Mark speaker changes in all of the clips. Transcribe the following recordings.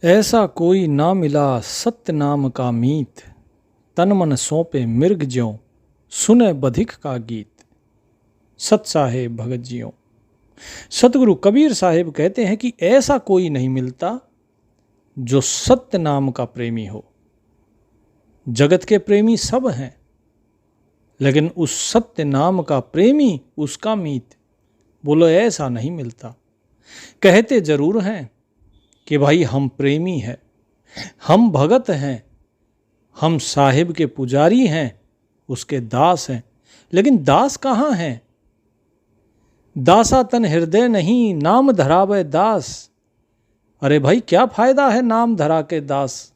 Speaker 1: ऐसा कोई ना मिला सत्य नाम का मीत, तन मन सौंपे मृग ज्यों, सुने बधिक का गीत। सत साहेब भगत जियों। सतगुरु कबीर साहेब कहते हैं कि ऐसा कोई नहीं मिलता जो सत्य नाम का प्रेमी हो। जगत के प्रेमी सब हैं, लेकिन उस सत्य नाम का प्रेमी, उसका मीत, बोलो ऐसा नहीं मिलता। कहते जरूर हैं कि भाई हम प्रेमी हैं, हम भगत हैं, हम साहिब के पुजारी हैं, उसके दास हैं, लेकिन दास कहाँ हैं? दासा तन हृदय नहीं, नाम धरावे दास। अरे भाई क्या फायदा है नाम धरा के दास,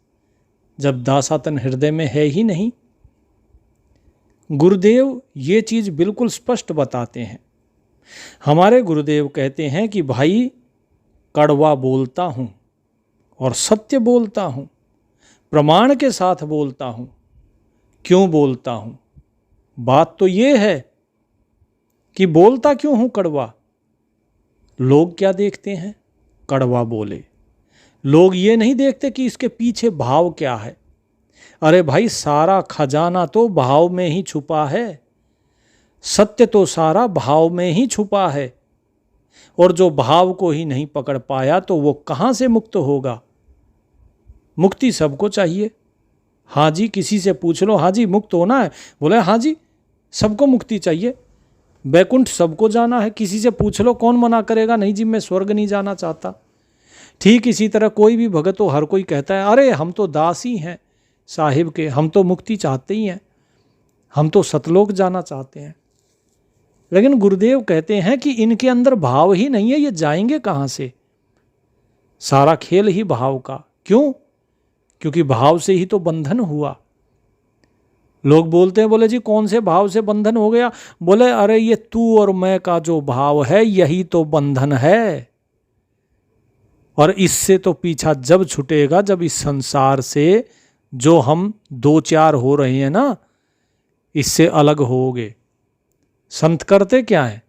Speaker 1: जब दासा तन हृदय में है ही नहीं। गुरुदेव ये चीज बिल्कुल स्पष्ट बताते हैं। हमारे गुरुदेव कहते हैं कि भाई कड़वा बोलता हूं और सत्य बोलता हूं, प्रमाण के साथ बोलता हूं। क्यों बोलता हूं? बात तो ये है कि बोलता क्यों हूं कड़वा। लोग क्या देखते हैं? कड़वा बोले। लोग ये नहीं देखते कि इसके पीछे भाव क्या है। अरे भाई सारा खजाना तो भाव में ही छुपा है, सत्य तो सारा भाव में ही छुपा है। और जो भाव को ही नहीं पकड़ पाया तो वो कहाँ से मुक्त होगा? मुक्ति सबको चाहिए। हाँ जी, किसी से पूछ लो, हाँ जी मुक्त होना है, बोले हाँ जी सबको मुक्ति चाहिए, बैकुंठ सबको जाना है। किसी से पूछ लो, कौन मना करेगा नहीं जी मैं स्वर्ग नहीं जाना चाहता। ठीक इसी तरह कोई भी भगत हो, हर कोई कहता है अरे हम तो दास ही हैं साहिब के, हम तो मुक्ति चाहते ही हैं, हम तो सतलोक जाना चाहते हैं। लेकिन गुरुदेव कहते हैं कि इनके अंदर भाव ही नहीं है, ये जाएंगे कहाँ से? सारा खेल ही भाव का। क्यों? क्योंकि भाव से ही तो बंधन हुआ। लोग बोलते हैं, बोले जी कौन से भाव से बंधन हो गया? बोले अरे ये तू और मैं का जो भाव है यही तो बंधन है। और इससे तो पीछा जब छूटेगा जब इस संसार से जो हम दो चार हो रहे हैं ना, इससे अलग होगे। संत करते क्या है?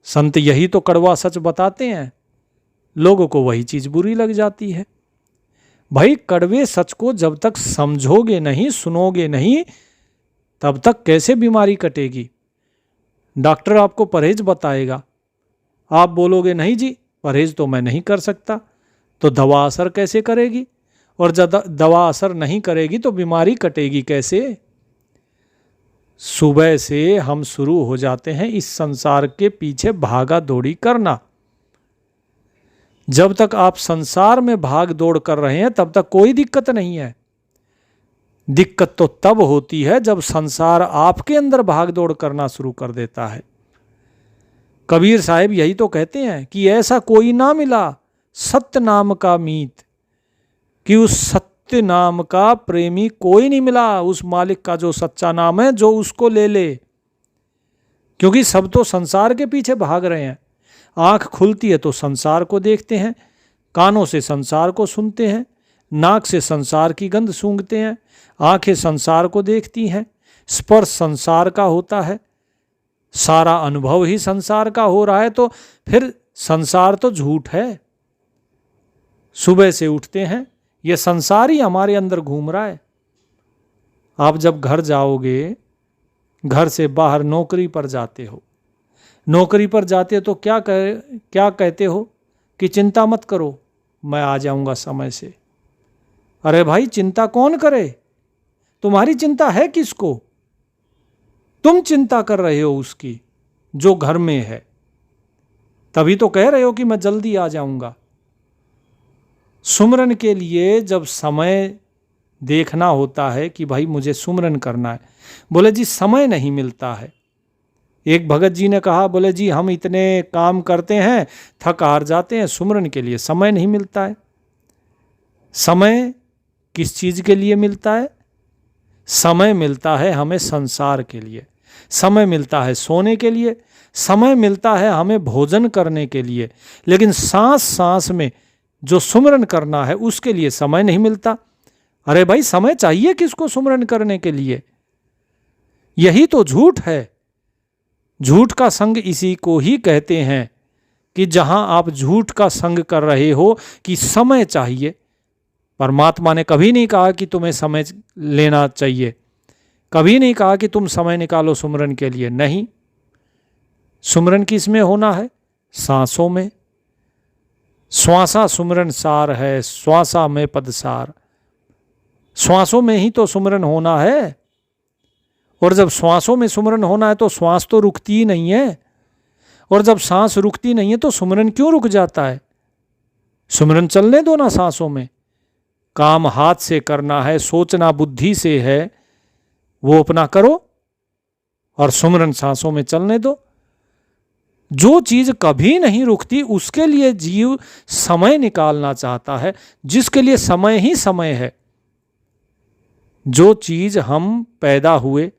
Speaker 1: संत यही तो कड़वा सच बताते हैं, लोगों को वही चीज बुरी लग जाती है। भाई कड़वे सच को जब तक समझोगे नहीं, सुनोगे नहीं, तब तक कैसे बीमारी कटेगी? डॉक्टर आपको परहेज बताएगा, आप बोलोगे नहीं जी परहेज तो मैं नहीं कर सकता, तो दवा असर कैसे करेगी? और जब दवा असर नहीं करेगी तो बीमारी कटेगी कैसे? सुबह से हम शुरू हो जाते हैं इस संसार के पीछे भागा दौड़ी करना। जब तक आप संसार में भाग दौड़ कर रहे हैं तब तक कोई दिक्कत नहीं है। दिक्कत तो तब होती है जब संसार आपके अंदर भाग दौड़ करना शुरू कर देता है। कबीर साहब यही तो कहते हैं कि ऐसा कोई ना मिला सत्य नाम का मीत, कि उस सत्य नाम का प्रेमी कोई नहीं मिला, उस मालिक का जो सच्चा नाम है जो उसको ले ले। क्योंकि सब तो संसार के पीछे भाग रहे हैं। आंख खुलती है तो संसार को देखते हैं, कानों से संसार को सुनते हैं, नाक से संसार की गंध सूंघते हैं, आंखें संसार को देखती हैं, स्पर्श संसार का होता है, सारा अनुभव ही संसार का हो रहा है। तो फिर संसार तो झूठ है। सुबह से उठते हैं, यह संसार ही हमारे अंदर घूम रहा है। आप जब घर जाओगे, घर से बाहर नौकरी पर जाते हो, नौकरी पर जाते हो तो क्या कहते हो कि चिंता मत करो मैं आ जाऊंगा समय से। अरे भाई चिंता कौन करे? तुम्हारी चिंता है किसको? तुम चिंता कर रहे हो उसकी जो घर में है, तभी तो कह रहे हो कि मैं जल्दी आ जाऊंगा। सुमरन के लिए जब समय देखना होता है कि भाई मुझे सुमरन करना है, बोले जी समय नहीं मिलता है। एक भगत जी ने कहा, बोले जी हम इतने काम करते हैं थक हार जाते हैं, सुमरन के लिए समय नहीं मिलता है। समय किस चीज के लिए मिलता है? समय मिलता है हमें संसार के लिए, समय मिलता है सोने के लिए, समय मिलता है हमें भोजन करने के लिए, लेकिन सांस सांस में जो सुमरन करना है उसके लिए समय नहीं मिलता। अरे भाई समय चाहिए किसको सुमरन करने के लिए? यही तो झूठ है। झूठ का संग इसी को ही कहते हैं कि जहां आप झूठ का संग कर रहे हो कि समय चाहिए, परमात्मा ने कभी नहीं कहा कि तुम्हें समय लेना चाहिए, कभी नहीं कहा कि तुम समय निकालो सुमरन के लिए। नहीं, सुमरन किस में होना है? सांसों में। श्वासा सुमरन सार है, श्वासा में पद सार। श्वासों में ही तो सुमरन होना है। और जब श्वासों में सुमरन होना है तो श्वास तो रुकती ही नहीं है, और जब सांस रुकती नहीं है तो सुमरन क्यों रुक जाता है? सुमरन चलने दो ना सांसों में। काम हाथ से करना है, सोचना बुद्धि से है, वो अपना करो और सुमरन सांसों में चलने दो। जो चीज कभी नहीं रुकती उसके लिए जीव समय निकालना चाहता है, जिसके लिए समय ही समय है। जो चीज हम पैदा हुए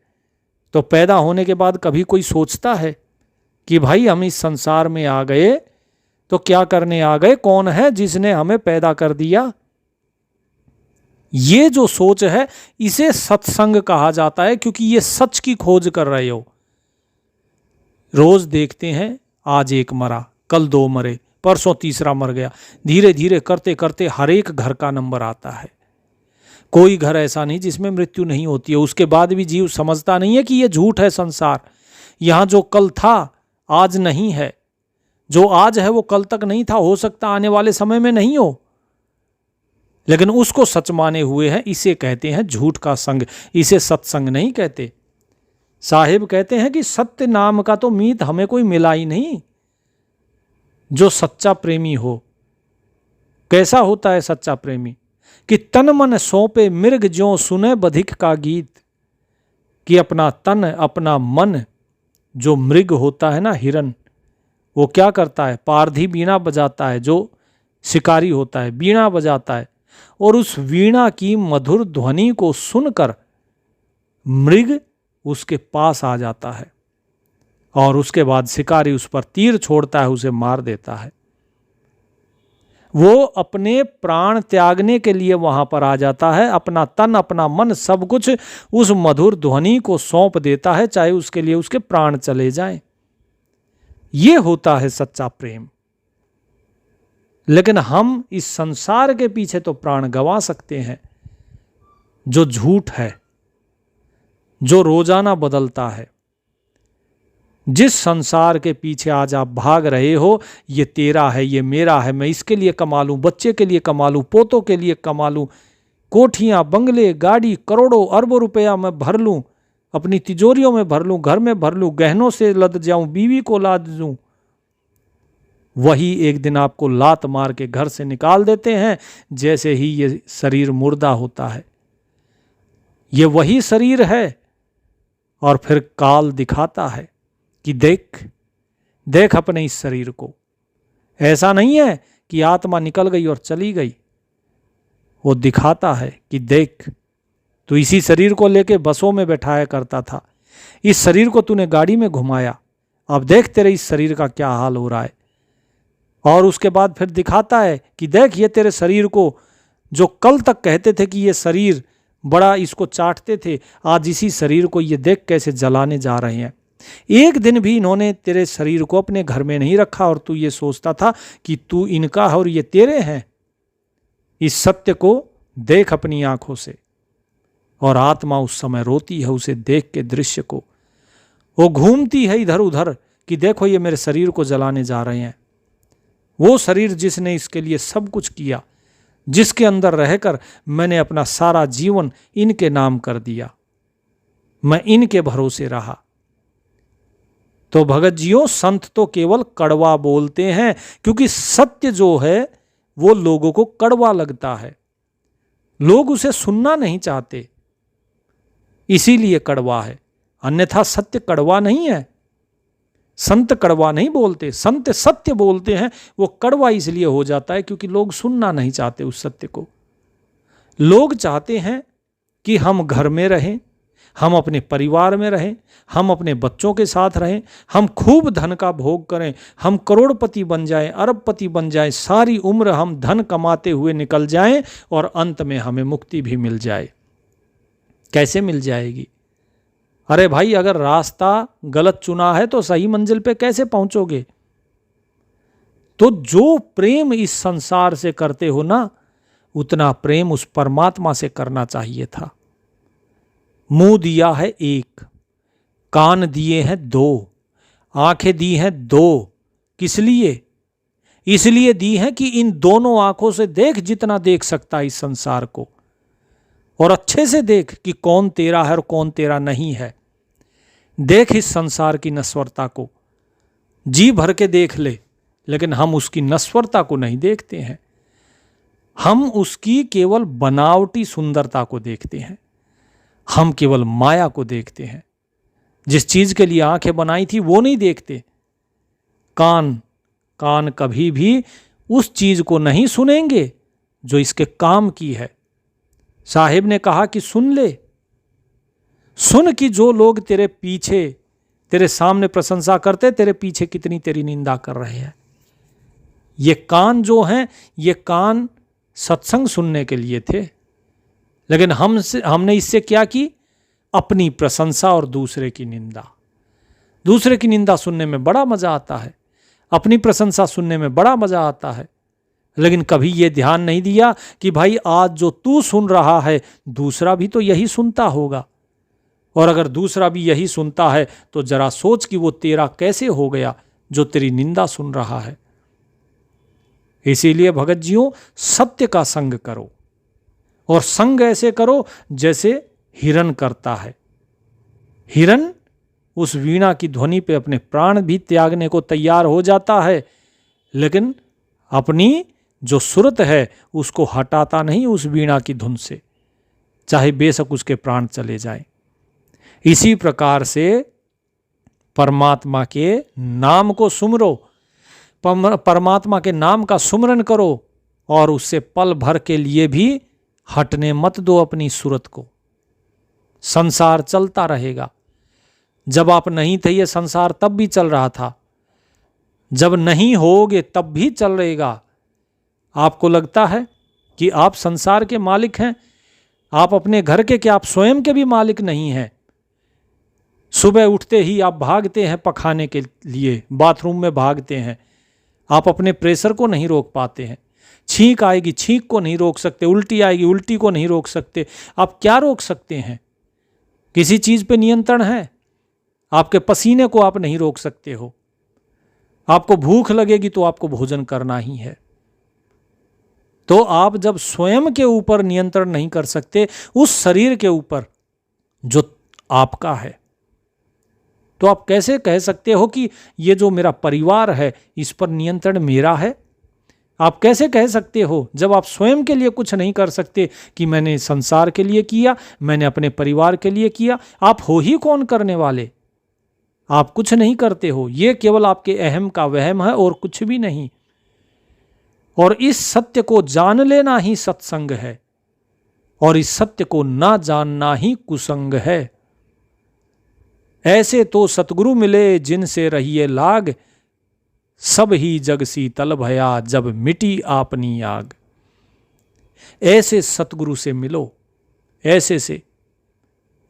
Speaker 1: तो पैदा होने के बाद कभी कोई सोचता है कि भाई हम इस संसार में आ गए तो क्या करने आ गए, कौन है जिसने हमें पैदा कर दिया? ये जो सोच है इसे सत्संग कहा जाता है, क्योंकि ये सच की खोज कर रहे हो। रोज देखते हैं, आज एक मरा, कल दो मरे, परसों तीसरा मर गया। धीरे धीरे करते करते हर एक घर का नंबर आता है। कोई घर ऐसा नहीं जिसमें मृत्यु नहीं होती है। उसके बाद भी जीव समझता नहीं है कि यह झूठ है संसार। यहां जो कल था आज नहीं है, जो आज है वो कल तक नहीं था, हो सकता आने वाले समय में नहीं हो, लेकिन उसको सच माने हुए हैं। इसे कहते हैं झूठ का संग, इसे सत्संग नहीं कहते। साहिब कहते हैं कि सत्य नाम का तो मीत हमें कोई मिला ही नहीं। जो सच्चा प्रेमी हो, कैसा होता है सच्चा प्रेमी? कि तन मन सौंपे मृग ज्यों सुने बधिक का गीत। कि अपना तन अपना मन, जो मृग होता है ना, हिरन, वो क्या करता है? पारधी बीणा बजाता है। जो शिकारी होता है बीणा बजाता है, और उस वीणा की मधुर ध्वनि को सुनकर मृग उसके पास आ जाता है, और उसके बाद शिकारी उस पर तीर छोड़ता है, उसे मार देता है। वो अपने प्राण त्यागने के लिए वहां पर आ जाता है, अपना तन अपना मन सब कुछ उस मधुर ध्वनि को सौंप देता है, चाहे उसके लिए उसके प्राण चले जाएं। ये होता है सच्चा प्रेम। लेकिन हम इस संसार के पीछे तो प्राण गंवा सकते हैं, जो झूठ है, जो रोजाना बदलता है। जिस संसार के पीछे आज आप भाग रहे हो, ये तेरा है, ये मेरा है, मैं इसके लिए कमा लूं, बच्चे के लिए कमा लूं, पोतों के लिए कमा लूं, कोठियां बंगले गाड़ी करोड़ों अरबों रुपया मैं भर लूं, अपनी तिजोरियों में भर लूं, घर में भर लूं, गहनों से लद जाऊं, बीवी को लाद दूं। वही एक दिन आपको लात मार के घर से निकाल देते हैं जैसे ही ये शरीर मुर्दा होता है। ये वही शरीर है, और फिर काल दिखाता है कि देख देख अपने इस शरीर को। ऐसा नहीं है कि आत्मा निकल गई और चली गई, वो दिखाता है कि देख, तू इसी शरीर को लेके बसों में बैठाया करता था, इस शरीर को तूने गाड़ी में घुमाया, अब देख तेरे इस शरीर का क्या हाल हो रहा है। और उसके बाद फिर दिखाता है कि देख, ये तेरे शरीर को जो कल तक कहते थे कि ये शरीर बड़ा, इसको चाटते थे, आज इसी शरीर को ये देख कैसे जलाने जा रहे हैं। एक दिन भी इन्होंने तेरे शरीर को अपने घर में नहीं रखा, और तू ये सोचता था कि तू इनका है और ये तेरे हैं। इस सत्य को देख अपनी आंखों से। और आत्मा उस समय रोती है उसे देख के दृश्य को। वो घूमती है इधर उधर कि देखो ये मेरे शरीर को जलाने जा रहे हैं। वो शरीर जिसने इसके लिए सब कुछ किया, जिसके अंदर रहकर मैंने अपना सारा जीवन इनके नाम कर दिया, मैं इनके भरोसे रहा। तो भगत जियों, संत तो केवल कड़वा बोलते हैं, क्योंकि सत्य जो है वो लोगों को कड़वा लगता है, लोग उसे सुनना नहीं चाहते, इसीलिए कड़वा है। अन्यथा सत्य कड़वा नहीं है। संत कड़वा नहीं बोलते, संत सत्य बोलते हैं। वो कड़वा इसलिए हो जाता है क्योंकि लोग सुनना नहीं चाहते उस सत्य को। लोग चाहते हैं कि हम घर में रहें, हम अपने परिवार में रहें, हम अपने बच्चों के साथ रहें, हम खूब धन का भोग करें, हम करोड़पति बन जाएं, अरबपति बन जाएं, सारी उम्र हम धन कमाते हुए निकल जाएं, और अंत में हमें मुक्ति भी मिल जाए। कैसे मिल जाएगी? अरे भाई, अगर रास्ता गलत चुना है तो सही मंजिल पे कैसे पहुंचोगे? तो जो प्रेम इस संसार से करते हो ना, उतना प्रेम उस परमात्मा से करना चाहिए था। मुंह दिया है एक, कान दिए हैं दो, आंखें दी हैं दो, किस लिए? इसलिए दी हैं कि इन दोनों आंखों से देख जितना देख सकता है इस संसार को, और अच्छे से देख कि कौन तेरा है और कौन तेरा नहीं है। देख इस संसार की नश्वरता को, जी भर के देख ले, लेकिन हम उसकी नश्वरता को नहीं देखते हैं। हम उसकी केवल बनावटी सुंदरता को देखते हैं, हम केवल माया को देखते हैं। जिस चीज के लिए आंखें बनाई थी वो नहीं देखते। कान कभी भी उस चीज को नहीं सुनेंगे जो इसके काम की है। साहिब ने कहा कि सुन ले, सुन कि जो लोग तेरे पीछे, तेरे सामने प्रशंसा करते, तेरे पीछे कितनी तेरी निंदा कर रहे हैं। ये कान जो हैं, ये कान सत्संग सुनने के लिए थे, लेकिन हमने इससे क्या की? अपनी प्रशंसा और दूसरे की निंदा। दूसरे की निंदा सुनने में बड़ा मजा आता है, अपनी प्रशंसा सुनने में बड़ा मजा आता है, लेकिन कभी ये ध्यान नहीं दिया कि भाई आज जो तू सुन रहा है दूसरा भी तो यही सुनता होगा, और अगर दूसरा भी यही सुनता है तो जरा सोच कि वो तेरा कैसे हो गया जो तेरी निंदा सुन रहा है। इसीलिए भगत जियों, सत्य का संग करो, और संग ऐसे करो जैसे हिरन करता है। हिरन उस वीणा की ध्वनि पे अपने प्राण भी त्यागने को तैयार हो जाता है, लेकिन अपनी जो सुरत है उसको हटाता नहीं उस वीणा की धुन से, चाहे बेशक उसके प्राण चले जाएं। इसी प्रकार से परमात्मा के नाम को सुमरो, परमात्मा के नाम का सुमरन करो, और उससे पल भर के लिए भी हटने मत दो अपनी सूरत को। संसार चलता रहेगा। जब आप नहीं थे ये संसार तब भी चल रहा था, जब नहीं होगे तब भी चल रहेगा। आपको लगता है कि आप संसार के मालिक हैं? आप अपने घर के क्या, आप स्वयं के भी मालिक नहीं हैं। सुबह उठते ही आप भागते हैं पखाने के लिए, बाथरूम में भागते हैं। आप अपने प्रेशर को नहीं रोक पाते हैं। छींक आएगी, छींक को नहीं रोक सकते। उल्टी आएगी, उल्टी को नहीं रोक सकते। आप क्या रोक सकते हैं? किसी चीज पे नियंत्रण है? आपके पसीने को आप नहीं रोक सकते हो। आपको भूख लगेगी तो आपको भोजन करना ही है। तो आप जब स्वयं के ऊपर नियंत्रण नहीं कर सकते, उस शरीर के ऊपर जो आपका है, तो आप कैसे कह सकते हो कि ये जो मेरा परिवार है इस पर नियंत्रण मेरा है? आप कैसे कह सकते हो जब आप स्वयं के लिए कुछ नहीं कर सकते कि मैंने संसार के लिए किया, मैंने अपने परिवार के लिए किया? आप हो ही कौन करने वाले? आप कुछ नहीं करते हो। ये केवल आपके अहम का वहम है और कुछ भी नहीं। और इस सत्य को जान लेना ही सत्संग है, और इस सत्य को ना जानना ही कुसंग है। ऐसे तो सतगुरु मिले जिनसे रहिए लाग, सब ही जग शीतल भया जब मिटी आपनी आग। ऐसे सतगुरु से मिलो, ऐसे से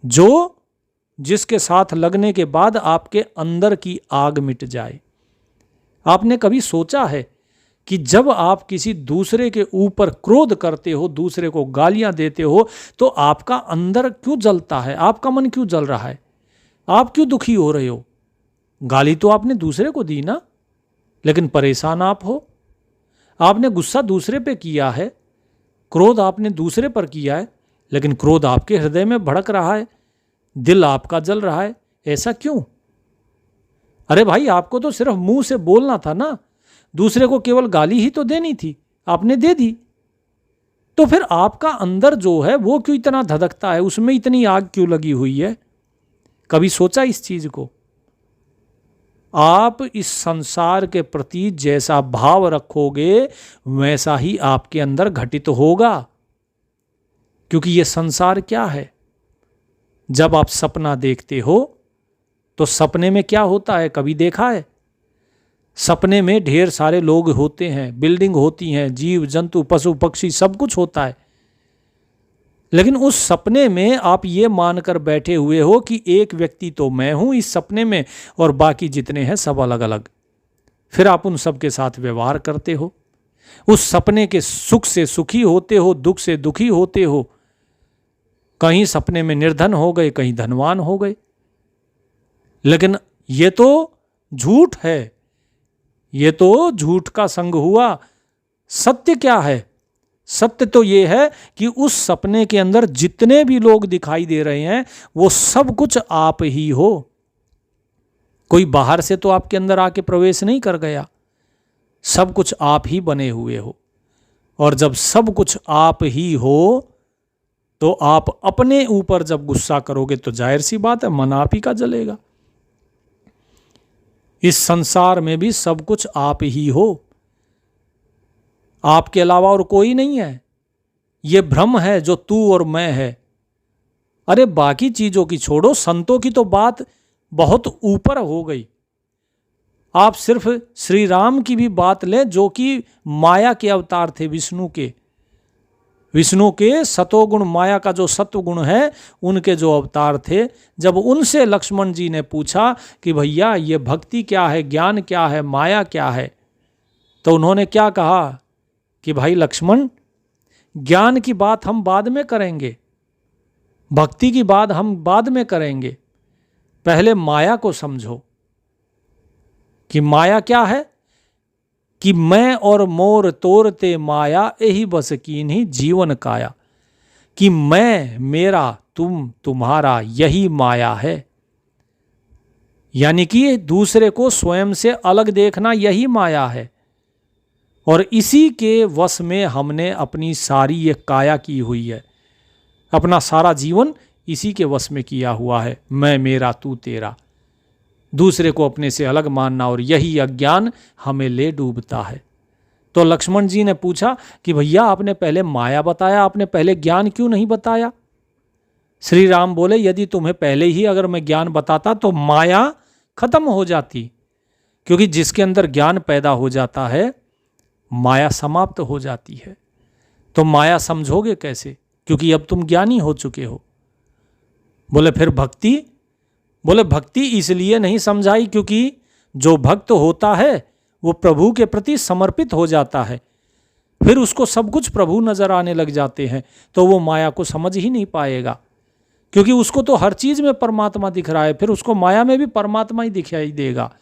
Speaker 1: जो जिसके साथ लगने के बाद आपके अंदर की आग मिट जाए। आपने कभी सोचा है कि जब आप किसी दूसरे के ऊपर क्रोध करते हो, दूसरे को गालियां देते हो, तो आपका अंदर क्यों जलता है? आपका मन क्यों जल रहा है? आप क्यों दुखी हो रहे हो? गाली तो आपने दूसरे को दी ना, लेकिन परेशान आप हो। आपने गुस्सा दूसरे पे किया है, क्रोध आपने दूसरे पर किया है, लेकिन क्रोध आपके हृदय में भड़क रहा है, दिल आपका जल रहा है। ऐसा क्यों? अरे भाई, आपको तो सिर्फ मुंह से बोलना था ना, दूसरे को केवल गाली ही तो देनी थी, आपने दे दी। तो फिर आपका अंदर जो है वो क्यों इतना धधकता है? उसमें इतनी आग क्यों लगी हुई है? कभी सोचा इस चीज को? आप इस संसार के प्रति जैसा भाव रखोगे वैसा ही आपके अंदर घटित होगा। क्योंकि ये संसार क्या है? जब आप सपना देखते हो तो सपने में क्या होता है, कभी देखा है? सपने में ढेर सारे लोग होते हैं, बिल्डिंग होती हैं, जीव जंतु पशु पक्षी सब कुछ होता है। लेकिन उस सपने में आप ये मानकर बैठे हुए हो कि एक व्यक्ति तो मैं हूं इस सपने में और बाकी जितने हैं सब अलग अलग। फिर आप उन सब के साथ व्यवहार करते हो। उस सपने के सुख से सुखी होते हो, दुख से दुखी होते हो। कहीं सपने में निर्धन हो गए, कहीं धनवान हो गए। लेकिन ये तो झूठ है, ये तो झूठ का संग हुआ। सत्य क्या है? सत्य तो ये है कि उस सपने के अंदर जितने भी लोग दिखाई दे रहे हैं वो सब कुछ आप ही हो। कोई बाहर से तो आपके अंदर आके प्रवेश नहीं कर गया, सब कुछ आप ही बने हुए हो। और जब सब कुछ आप ही हो तो आप अपने ऊपर जब गुस्सा करोगे तो जाहिर सी बात है मन आप ही का जलेगा। इस संसार में भी सब कुछ आप ही हो, आपके अलावा और कोई नहीं है। ये भ्रम है जो तू और मैं है। अरे बाकी चीजों की छोड़ो, संतों की तो बात बहुत ऊपर हो गई। आप सिर्फ श्री राम की भी बात लें जो कि माया के अवतार थे, विष्णु के सतोगुण, माया का जो सत्वगुण है उनके जो अवतार थे। जब उनसे लक्ष्मण जी ने पूछा कि भैया ये भक्ति क्या है, ज्ञान क्या है, माया क्या है, तो उन्होंने क्या कहा कि भाई लक्ष्मण, ज्ञान की बात हम बाद में करेंगे, भक्ति की बात हम बाद में करेंगे, पहले माया को समझो कि माया क्या है। कि मैं और मोर तोरते माया यही बस कीन्ही जीवन काया। कि मैं, मेरा, तुम, तुम्हारा, यही माया है। यानी कि दूसरे को स्वयं से अलग देखना यही माया है। और इसी के वश में हमने अपनी सारी ये काया की हुई है, अपना सारा जीवन इसी के वश में किया हुआ है। मैं, मेरा, तू, तेरा, दूसरे को अपने से अलग मानना, और यही अज्ञान हमें ले डूबता है। तो लक्ष्मण जी ने पूछा कि भैया आपने पहले माया बताया, आपने पहले ज्ञान क्यों नहीं बताया? श्री राम बोले यदि तुम्हें पहले ही अगर मैं ज्ञान बताता तो माया खत्म हो जाती, क्योंकि जिसके अंदर ज्ञान पैदा हो जाता है माया समाप्त हो जाती है। तो माया समझोगे कैसे, क्योंकि अब तुम ज्ञानी हो चुके हो। बोले फिर भक्ति? बोले भक्ति इसलिए नहीं समझाई क्योंकि जो भक्त होता है वो प्रभु के प्रति समर्पित हो जाता है, फिर उसको सब कुछ प्रभु नजर आने लग जाते हैं, तो वो माया को समझ ही नहीं पाएगा, क्योंकि उसको तो हर चीज में परमात्मा दिख रहा है, फिर उसको माया में भी परमात्मा ही दिखाई देगा,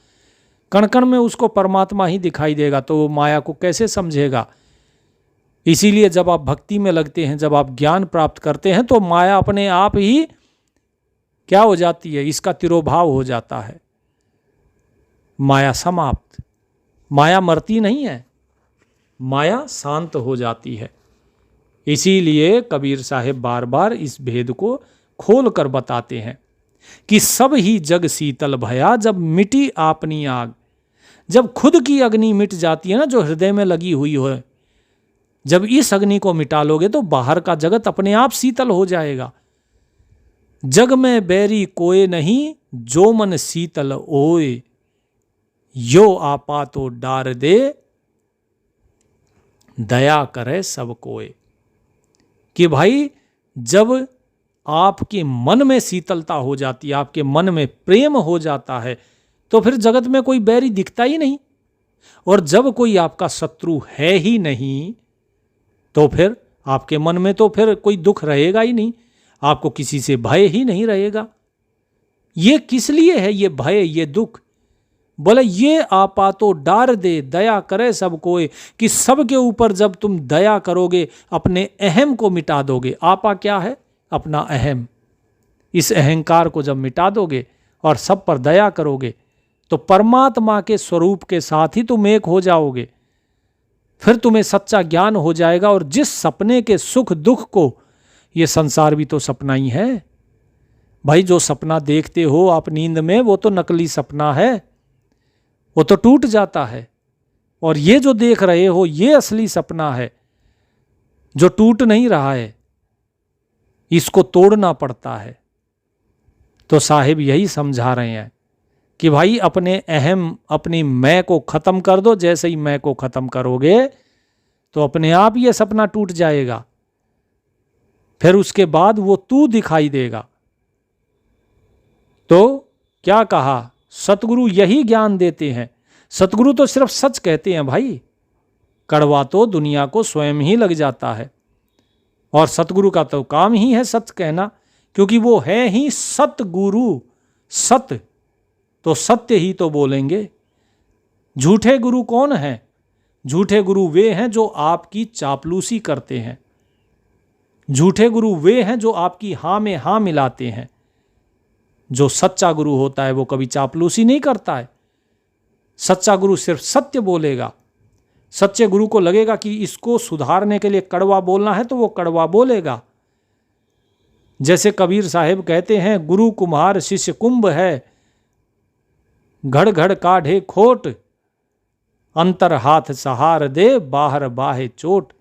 Speaker 1: कण कण में उसको परमात्मा ही दिखाई देगा, तो वो माया को कैसे समझेगा। इसीलिए जब आप भक्ति में लगते हैं, जब आप ज्ञान प्राप्त करते हैं, तो माया अपने आप ही क्या हो जाती है, इसका तिरोभाव हो जाता है, माया समाप्त। माया मरती नहीं है, माया शांत हो जाती है। इसीलिए कबीर साहब बार बार इस भेद को खोल कर बताते हैं कि सब ही जग शीतल भया जब मिटी आपनी आग। जब खुद की अग्नि मिट जाती है ना, जो हृदय में लगी हुई हो, जब इस अग्नि को मिटा लोगे तो बाहर का जगत अपने आप शीतल हो जाएगा। जग में बैरी कोई नहीं जो मन शीतल ओए, यो आपा तो डार दे दया करे सब कोय। कि भाई जब आपके मन में शीतलता हो जाती है, आपके मन में प्रेम हो जाता है, तो फिर जगत में कोई बैरी दिखता ही नहीं। और जब कोई आपका शत्रु है ही नहीं तो फिर आपके मन में तो फिर कोई दुख रहेगा ही नहीं, आपको किसी से भय ही नहीं रहेगा। ये किस लिए है ये भय, ये दुख? बोले ये आपा तो डार दे दया करे सब कोई, कि सबके ऊपर जब तुम दया करोगे, अपने अहम को मिटा दोगे। आपा क्या है? अपना अहम। इस अहंकार को जब मिटा दोगे और सब पर दया करोगे तो परमात्मा के स्वरूप के साथ ही तुम एक हो जाओगे। फिर तुम्हें सच्चा ज्ञान हो जाएगा। और जिस सपने के सुख दुख को, ये संसार भी तो सपना ही है भाई। जो सपना देखते हो आप नींद में, वो तो नकली सपना है, वो तो टूट जाता है। और ये जो देख रहे हो ये असली सपना है जो टूट नहीं रहा है, इसको तोड़ना पड़ता है। तो साहिब यही समझा रहे हैं कि भाई अपने अहम, अपनी मैं को खत्म कर दो। जैसे ही मैं को खत्म करोगे तो अपने आप ये सपना टूट जाएगा। फिर उसके बाद वो तू दिखाई देगा। तो क्या कहा? सतगुरु यही ज्ञान देते हैं। सतगुरु तो सिर्फ सच कहते हैं भाई। कड़वा तो दुनिया को स्वयं ही लग जाता है। और सतगुरु का तो काम ही है सत्य कहना, क्योंकि वो है ही सतगुरु। सत्य तो सत्य ही तो बोलेंगे। झूठे गुरु कौन हैं? झूठे गुरु वे हैं जो आपकी चापलूसी करते हैं। झूठे गुरु वे हैं जो आपकी हाँ में हाँ मिलाते हैं। जो सच्चा गुरु होता है वो कभी चापलूसी नहीं करता है। सच्चा गुरु सिर्फ सत्य बोलेगा। सच्चे गुरु को लगेगा कि इसको सुधारने के लिए कड़वा बोलना है तो वो कड़वा बोलेगा। जैसे कबीर साहिब कहते हैं, गुरु कुम्हार शिष्य कुंभ है, घड़ घड़ काढ़े खोट, अंतर हाथ सहार दे, बाहर बाहे चोट।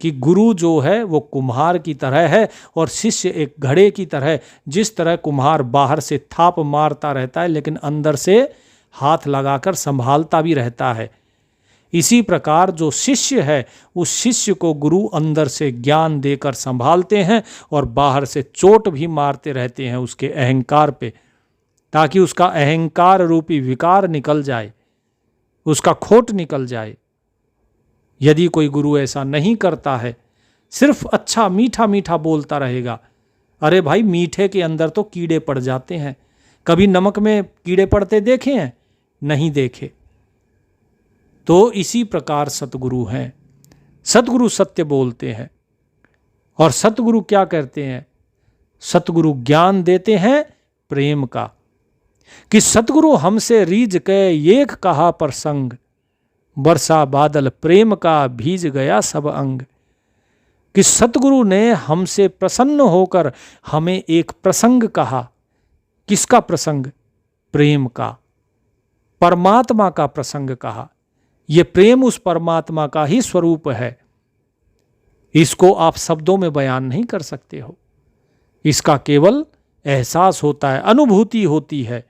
Speaker 1: कि गुरु जो है वो कुम्हार की तरह है और शिष्य एक घड़े की तरह। जिस तरह कुम्हार बाहर से थाप मारता रहता है लेकिन अंदर से हाथ लगाकर संभालता भी रहता है, इसी प्रकार जो शिष्य है उस शिष्य को गुरु अंदर से ज्ञान देकर संभालते हैं और बाहर से चोट भी मारते रहते हैं उसके अहंकार पे, ताकि उसका अहंकार रूपी विकार निकल जाए, उसका खोट निकल जाए। यदि कोई गुरु ऐसा नहीं करता है, सिर्फ अच्छा मीठा मीठा बोलता रहेगा, अरे भाई मीठे के अंदर तो कीड़े पड़ जाते हैं। कभी नमक में कीड़े पड़ते देखे हैं? नहीं देखे। तो इसी प्रकार सतगुरु हैं। सतगुरु सत्य बोलते हैं। और सतगुरु क्या करते हैं? सतगुरु ज्ञान देते हैं प्रेम का, कि सतगुरु हमसे रीझ के एक कहा प्रसंग, बरसा बादल प्रेम का भीज गया सब अंग। कि सतगुरु ने हमसे प्रसन्न होकर हमें एक प्रसंग कहा। किसका प्रसंग? प्रेम का, परमात्मा का प्रसंग कहा। ये प्रेम उस परमात्मा का ही स्वरूप है। इसको आप शब्दों में बयान नहीं कर सकते हो, इसका केवल एहसास होता है, अनुभूति होती है।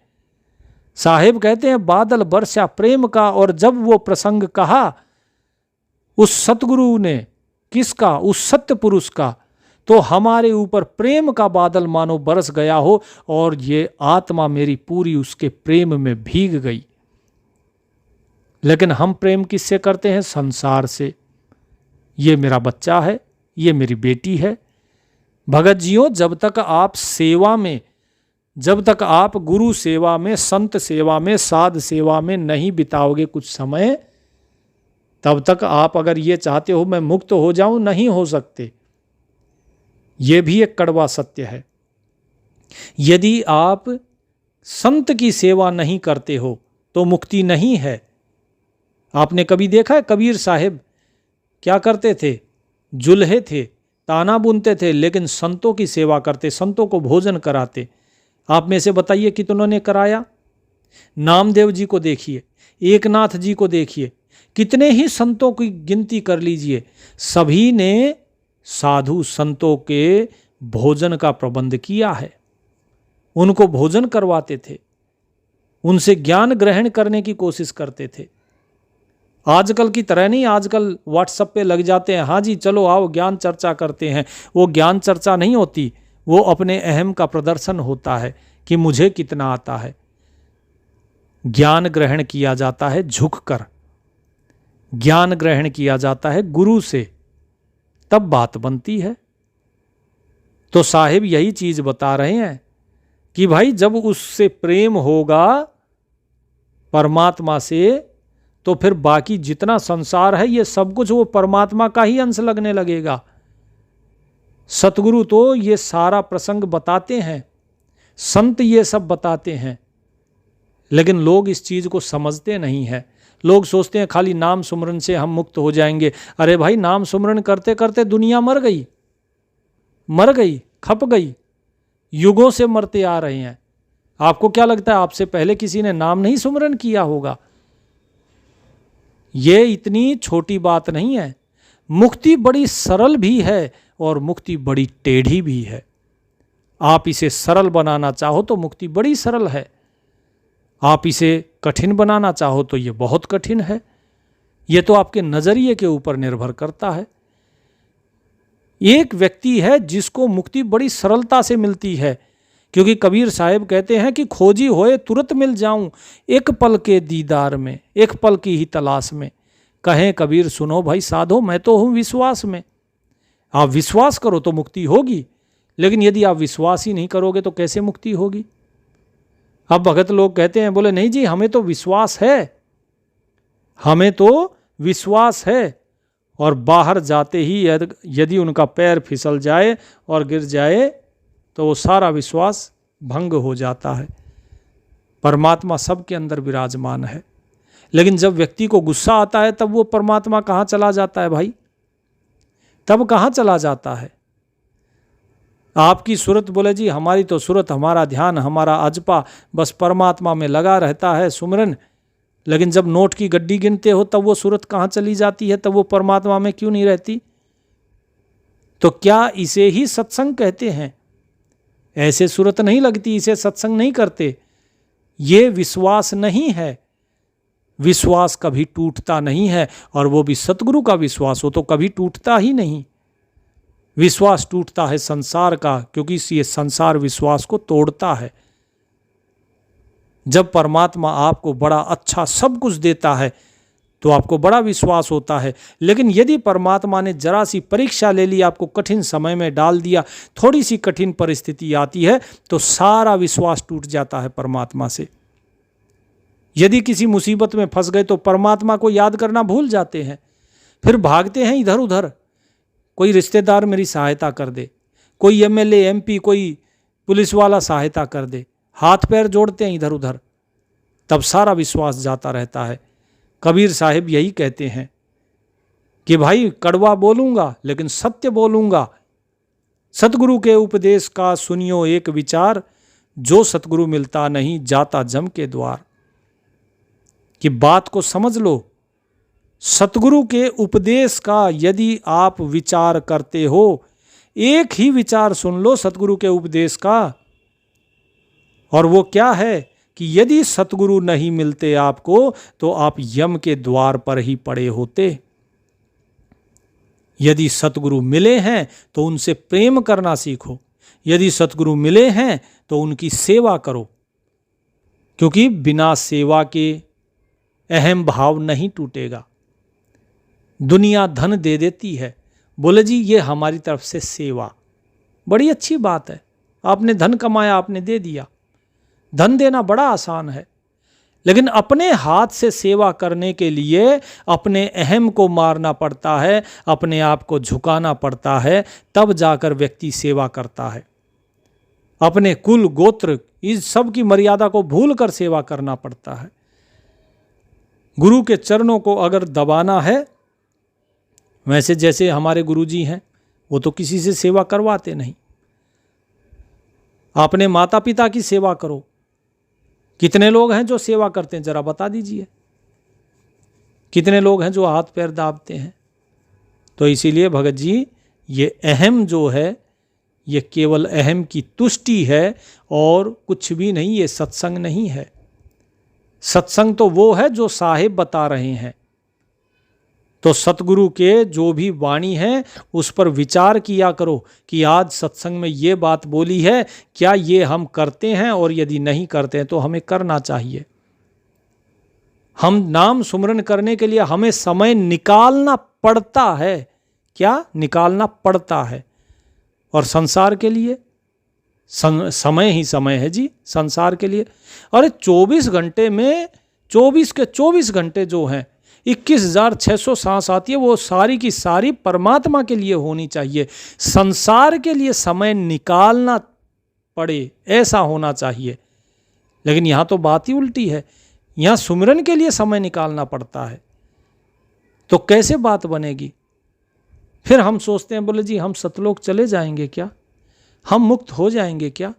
Speaker 1: साहिब कहते हैं बादल बरसा प्रेम का, और जब वो प्रसंग कहा उस सतगुरु ने, किसका? उस सत्य पुरुष का, तो हमारे ऊपर प्रेम का बादल मानो बरस गया हो और ये आत्मा मेरी पूरी उसके प्रेम में भीग गई। लेकिन हम प्रेम किससे करते हैं? संसार से। ये मेरा बच्चा है, ये मेरी बेटी है। भगत जियों, जब तक आप सेवा में, जब तक आप गुरु सेवा में, संत सेवा में, साध सेवा में नहीं बिताओगे कुछ समय, तब तक आप अगर ये चाहते हो मैं मुक्त हो जाऊं, नहीं हो सकते। ये भी एक कड़वा सत्य है। यदि आप संत की सेवा नहीं करते हो तो मुक्ति नहीं है। आपने कभी देखा है कबीर साहिब क्या करते थे? जुल्हे थे, ताना बुनते थे, लेकिन संतों की सेवा करते, संतों को भोजन कराते। आप में से बताइए कितनों ने कराया? नामदेव जी को देखिए, एकनाथ जी को देखिए, कितने ही संतों की गिनती कर लीजिए, सभी ने साधु संतों के भोजन का प्रबंध किया है। उनको भोजन करवाते थे, उनसे ज्ञान ग्रहण करने की कोशिश करते थे। आजकल की तरह नहीं, आजकल व्हाट्सएप पे लग जाते हैं, हाँ जी चलो आओ ज्ञान चर्चा करते हैं। वो ज्ञान चर्चा नहीं होती, वो अपने अहम का प्रदर्शन होता है कि मुझे कितना आता है। ज्ञान ग्रहण किया जाता है झुककर, ज्ञान ग्रहण किया जाता है गुरु से, तब बात बनती है। तो साहिब यही चीज बता रहे हैं कि भाई जब उससे प्रेम होगा परमात्मा से, तो फिर बाकी जितना संसार है ये सब कुछ वो परमात्मा का ही अंश लगने लगेगा। सतगुरु तो ये सारा प्रसंग बताते हैं, संत ये सब बताते हैं, लेकिन लोग इस चीज को समझते नहीं है। लोग सोचते हैं खाली नाम सुमरन से हम मुक्त हो जाएंगे। अरे भाई नाम सुमरन करते करते दुनिया मर गई, खप गई, युगों से मरते आ रहे हैं। आपको क्या लगता है आपसे पहले किसी ने नाम नहीं सुमरन किया होगा? ये इतनी छोटी बात नहीं है। मुक्ति बड़ी सरल भी है और मुक्ति बड़ी टेढ़ी भी है। आप इसे सरल बनाना चाहो तो मुक्ति बड़ी सरल है, आप इसे कठिन बनाना चाहो तो ये बहुत कठिन है। ये तो आपके नजरिए के ऊपर निर्भर करता है। एक व्यक्ति है जिसको मुक्ति बड़ी सरलता से मिलती है, क्योंकि कबीर साहिब कहते हैं कि खोजी होए तुरंत मिल जाऊं, एक पल के दीदार में, एक पल की ही तलाश में। कहें कबीर सुनो भाई साधो, मैं तो हूं विश्वास में। आप विश्वास करो तो मुक्ति होगी, लेकिन यदि आप विश्वास ही नहीं करोगे तो कैसे मुक्ति होगी। अब भगत लोग कहते हैं, बोले नहीं जी हमें तो विश्वास है, हमें तो विश्वास है, और बाहर जाते ही यदि उनका पैर फिसल जाए और गिर जाए तो वो सारा विश्वास भंग हो जाता है। परमात्मा सबके अंदर विराजमान है, लेकिन जब व्यक्ति को गुस्सा आता है तब वो परमात्मा कहाँ चला जाता है भाई, तब कहाँ चला जाता है। आपकी सूरत, बोले जी हमारी तो सूरत, हमारा ध्यान, हमारा अजपा बस परमात्मा में लगा रहता है, सुमरन, लेकिन जब नोट की गड्डी गिनते हो तब वो सूरत कहाँ चली जाती है, तब वो परमात्मा में क्यों नहीं रहती। तो क्या इसे ही सत्संग कहते हैं? ऐसे सूरत नहीं लगती, इसे सत्संग नहीं करते। ये विश्वास नहीं है। विश्वास कभी टूटता नहीं है, और वो भी सतगुरु का विश्वास हो तो कभी टूटता ही नहीं। विश्वास टूटता है संसार का, क्योंकि ये संसार विश्वास को तोड़ता है। जब परमात्मा आपको बड़ा अच्छा सब कुछ देता है तो आपको बड़ा विश्वास होता है, लेकिन यदि परमात्मा ने जरा सी परीक्षा ले ली, आपको कठिन समय में डाल दिया, थोड़ी सी कठिन परिस्थिति आती है तो सारा विश्वास टूट जाता है परमात्मा से। यदि किसी मुसीबत में फंस गए तो परमात्मा को याद करना भूल जाते हैं, फिर भागते हैं इधर उधर। कोई रिश्तेदार मेरी सहायता कर दे, कोई एमएलए एमपी, कोई पुलिस वाला सहायता कर दे, हाथ पैर जोड़ते हैं इधर उधर, तब सारा विश्वास जाता रहता है। कबीर साहिब यही कहते हैं कि भाई कड़वा बोलूंगा लेकिन सत्य बोलूंगा। सतगुरु के उपदेश का सुनियो एक विचार, जो सतगुरु मिलता नहीं जाता जम के द्वार। कि बात को समझ लो, सतगुरु के उपदेश का यदि आप विचार करते हो, एक ही विचार सुन लो सतगुरु के उपदेश का, और वो क्या है कि यदि सतगुरु नहीं मिलते आपको तो आप यम के द्वार पर ही पड़े होते। यदि सतगुरु मिले हैं तो उनसे प्रेम करना सीखो, यदि सतगुरु मिले हैं तो उनकी सेवा करो, क्योंकि बिना सेवा के अहम भाव नहीं टूटेगा। दुनिया धन दे देती है, बोले जी ये हमारी तरफ से सेवा, बड़ी अच्छी बात है, आपने धन कमाया, आपने दे दिया। धन देना बड़ा आसान है, लेकिन अपने हाथ से सेवा करने के लिए अपने अहम को मारना पड़ता है, अपने आप को झुकाना पड़ता है, तब जाकर व्यक्ति सेवा करता है। अपने कुल गोत्र इस सब की मर्यादा को भूलकर सेवा करना पड़ता है। गुरु के चरणों को अगर दबाना है, वैसे जैसे हमारे गुरुजी हैं, वो तो किसी से सेवा करवाते नहीं। अपने माता पिता की सेवा करो। कितने लोग हैं जो सेवा करते हैं, जरा बता दीजिए। कितने लोग हैं जो हाथ पैर दाबते हैं। तो इसीलिए भगत जी, ये अहम जो है, ये केवल अहम की तुष्टि है और कुछ भी नहीं। ये सत्संग नहीं है। सत्संग तो वो है जो साहिब बता रहे हैं। तो सतगुरु के जो भी वाणी है उस पर विचार किया करो कि आज सत्संग में ये बात बोली है, क्या ये हम करते हैं, और यदि नहीं करते हैं तो हमें करना चाहिए। हम नाम सुमरन करने के लिए हमें समय निकालना पड़ता है। क्या निकालना पड़ता है? और संसार के लिए समय ही समय है जी, संसार के लिए। अरे 24 घंटे में 24 के 24 घंटे जो हैं, 21,600 सांस आती है, वो सारी की सारी परमात्मा के लिए होनी चाहिए। संसार के लिए समय निकालना पड़े, ऐसा होना चाहिए। लेकिन यहाँ तो बात ही उल्टी है, यहाँ सुमिरन के लिए समय निकालना पड़ता है। तो कैसे बात बनेगी? फिर हम सोचते हैं, बोले जी हम सतलोक चले जाएंगे क्या, हम मुक्त हो जाएंगे क्या?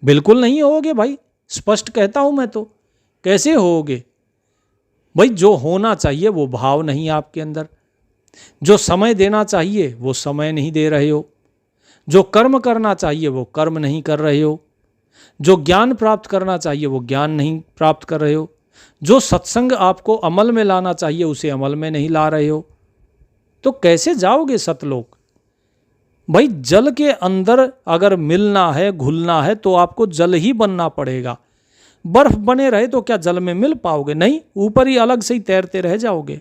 Speaker 1: बिल्कुल नहीं होगे भाई, स्पष्ट कहता हूं मैं। तो कैसे होगे भाई? जो होना चाहिए वो भाव नहीं आपके अंदर, जो समय देना चाहिए वो समय नहीं दे रहे हो, जो कर्म करना चाहिए वो कर्म नहीं कर रहे हो, जो ज्ञान प्राप्त करना चाहिए वो ज्ञान नहीं प्राप्त कर रहे हो, जो सत्संग आपको अमल में लाना चाहिए उसे अमल में नहीं ला रहे हो। तो कैसे जाओगे सतलोक? भाई जल के अंदर अगर मिलना है, घुलना है, तो आपको जल ही बनना पड़ेगा। बर्फ बने रहे तो क्या जल में मिल पाओगे? नहीं, ऊपर ही अलग से ही तैरते रह जाओगे।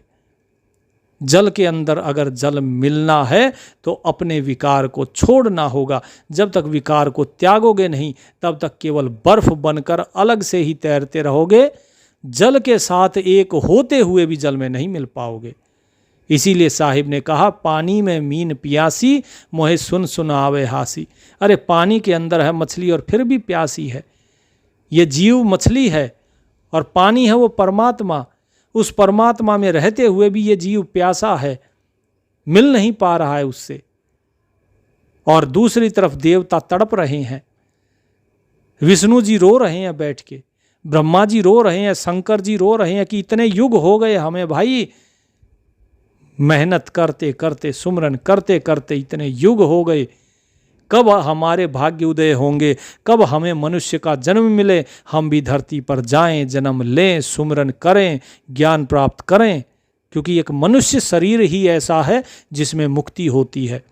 Speaker 1: जल के अंदर अगर जल मिलना है तो अपने विकार को छोड़ना होगा। जब तक विकार को त्यागोगे नहीं तब तक केवल बर्फ बनकर अलग से ही तैरते रहोगे, जल के साथ एक होते हुए भी जल में नहीं मिल पाओगे। इसीलिए साहिब ने कहा, पानी में मीन प्यासी, मोहे सुन सुन आवे हासी। अरे पानी के अंदर है मछली और फिर भी प्यासी है। ये जीव मछली है और पानी है वो परमात्मा। उस परमात्मा में रहते हुए भी ये जीव प्यासा है, मिल नहीं पा रहा है उससे। और दूसरी तरफ देवता तड़प रहे हैं, विष्णु जी रो रहे हैं बैठ के, ब्रह्मा जी रो रहे हैं, शंकर जी रो रहे हैं कि इतने युग हो गए हमें भाई, मेहनत करते करते, सुमरन करते करते इतने युग हो गए, कब हमारे भाग्य उदय होंगे, कब हमें मनुष्य का जन्म मिले, हम भी धरती पर जाएं, जन्म लें, सुमरन करें, ज्ञान प्राप्त करें। क्योंकि एक मनुष्य शरीर ही ऐसा है जिसमें मुक्ति होती है।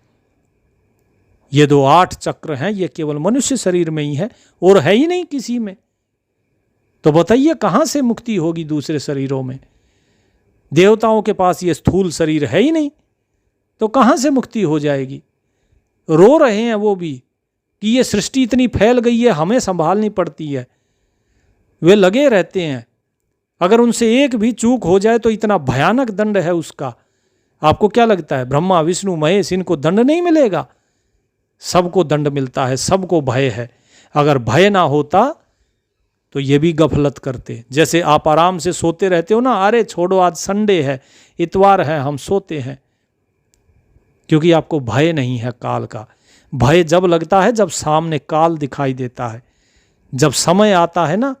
Speaker 1: ये 8 चक्र हैं, ये केवल मनुष्य शरीर में ही है और है ही नहीं किसी में। तो बताइए कहाँ से मुक्ति होगी दूसरे शरीरों में? देवताओं के पास ये स्थूल शरीर है ही नहीं, तो कहाँ से मुक्ति हो जाएगी? रो रहे हैं वो भी कि ये सृष्टि इतनी फैल गई है, हमें संभालनी पड़ती है। वे लगे रहते हैं, अगर उनसे एक भी चूक हो जाए तो इतना भयानक दंड है उसका। आपको क्या लगता है ब्रह्मा विष्णु महेश इनको दंड नहीं मिलेगा? सबको दंड मिलता है, सबको भय है। अगर भय ना होता तो ये भी गफलत करते। जैसे आप आराम से सोते रहते हो ना, अरे छोड़ो आज संडे है, इतवार है, हम सोते हैं, क्योंकि आपको भय नहीं है काल का। भय जब लगता है जब सामने काल दिखाई देता है। जब समय आता है ना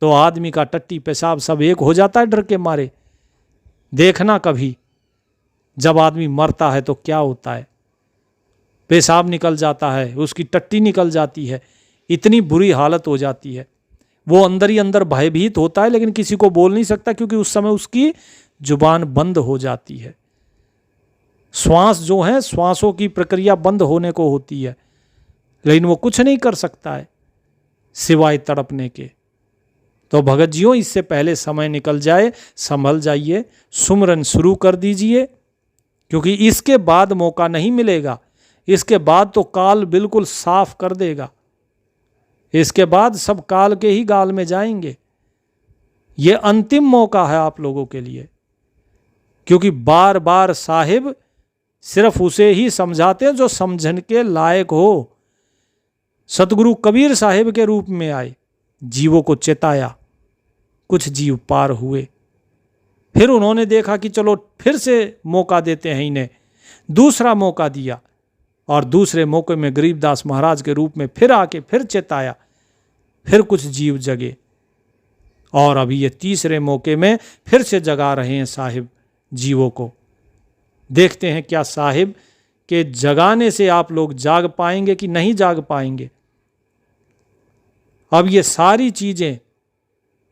Speaker 1: तो आदमी का टट्टी पेशाब सब एक हो जाता है डर के मारे। देखना कभी जब आदमी मरता है तो क्या होता है, पेशाब निकल जाता है, उसकी टट्टी निकल जाती है, इतनी बुरी हालत हो जाती है। वो अंदर ही अंदर भयभीत होता है लेकिन किसी को बोल नहीं सकता, क्योंकि उस समय उसकी जुबान बंद हो जाती है। श्वास जो है, श्वासों की प्रक्रिया बंद होने को होती है, लेकिन वो कुछ नहीं कर सकता है सिवाय तड़पने के। तो भगत जियों, इससे पहले समय निकल जाए, संभल जाइए, सुमरन शुरू कर दीजिए, क्योंकि इसके बाद मौका नहीं मिलेगा। इसके बाद तो काल बिल्कुल साफ कर देगा। इसके बाद सब काल के ही गाल में जाएंगे। ये अंतिम मौका है आप लोगों के लिए, क्योंकि बार बार साहिब सिर्फ उसे ही समझाते हैं जो समझन के लायक हो। सतगुरु कबीर साहिब के रूप में आए, जीवों को चेताया, कुछ जीव पार हुए, फिर उन्होंने देखा कि चलो फिर से मौका देते हैं इन्हें, दूसरा मौका दिया, और दूसरे मौके में गरीबदास महाराज के रूप में फिर आके फिर चेताया, फिर कुछ जीव जगे, और अभी ये तीसरे मौके में फिर से जगा रहे हैं साहिब जीवों को। देखते हैं क्या साहिब के जगाने से आप लोग जाग पाएंगे कि नहीं जाग पाएंगे। अब ये सारी चीज़ें,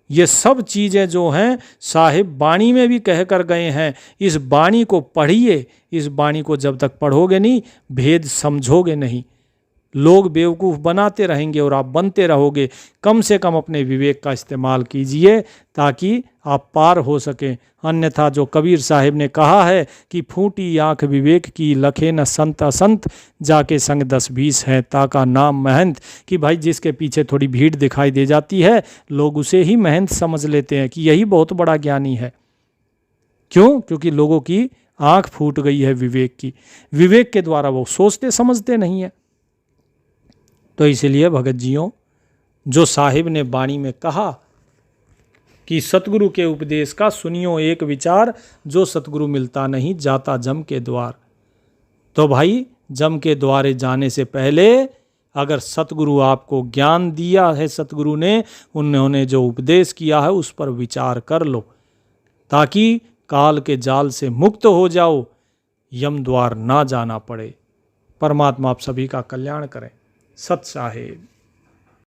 Speaker 1: ये सब चीज़ें जो हैं साहिब वाणी में भी कह कर गए हैं। इस वाणी को पढ़िए, इस वाणी को जब तक पढ़ोगे नहीं, भेद समझोगे नहीं। लोग बेवकूफ़ बनाते रहेंगे और आप बनते रहोगे। कम से कम अपने विवेक का इस्तेमाल कीजिए ताकि आप पार हो सकें। अन्यथा जो कबीर साहिब ने कहा है कि फूटी आँख विवेक की, लखे न संत असंत, जाके संग 10-20 हैं ताका नाम महंत। कि भाई जिसके पीछे थोड़ी भीड़ दिखाई दे जाती है, लोग उसे ही महंत समझ लेते हैं कि यही बहुत बड़ा ज्ञानी है। क्यों? क्योंकि लोगों की आँख फूट गई है विवेक की। विवेक के द्वारा वो सोचते समझते नहीं है। तो इसलिए भगत जियों, जो साहिब ने वाणी में कहा कि सतगुरु के उपदेश का सुनियो एक विचार, जो सतगुरु मिलता नहीं जाता जम के द्वार। तो भाई जम के द्वारे जाने से पहले अगर सतगुरु आपको ज्ञान दिया है, सतगुरु ने, उन्होंने जो उपदेश किया है उस पर विचार कर लो, ताकि काल के जाल से मुक्त हो जाओ, यम द्वार ना जाना पड़े। परमात्मा आप सभी का कल्याण करें। सत साहिब।